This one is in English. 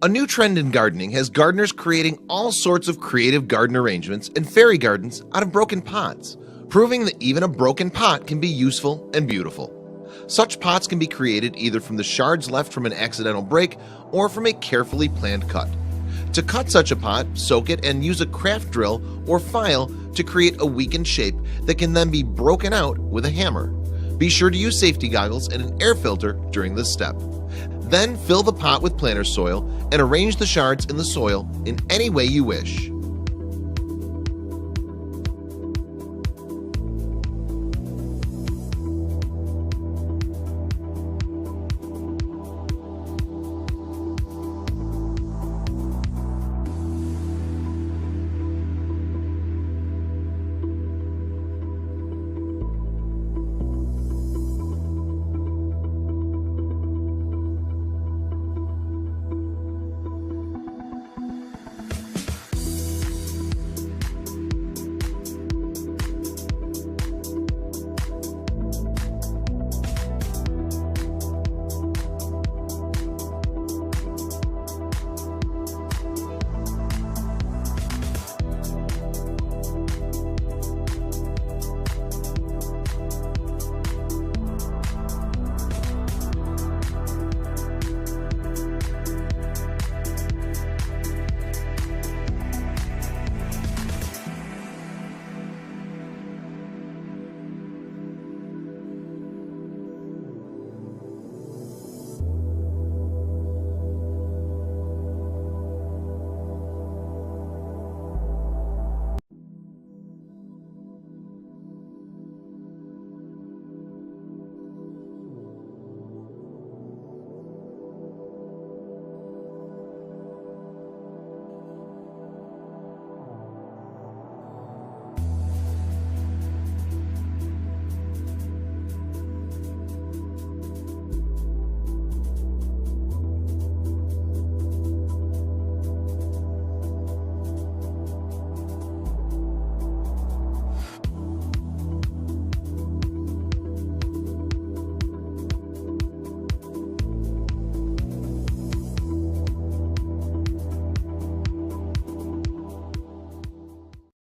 A new trend in gardening has gardeners creating all sorts of creative garden arrangements and fairy gardens out of broken pots, proving that even a broken pot can be useful and beautiful. Such pots can be created either from the shards left from an accidental break or from a carefully planned cut. To cut such a pot, soak it and use a craft drill or file to create a weakened shape that can then be broken out with a hammer. Be sure to use safety goggles and an air filter during this step. Then fill the pot with planter soil and arrange the shards in the soil in any way you wish.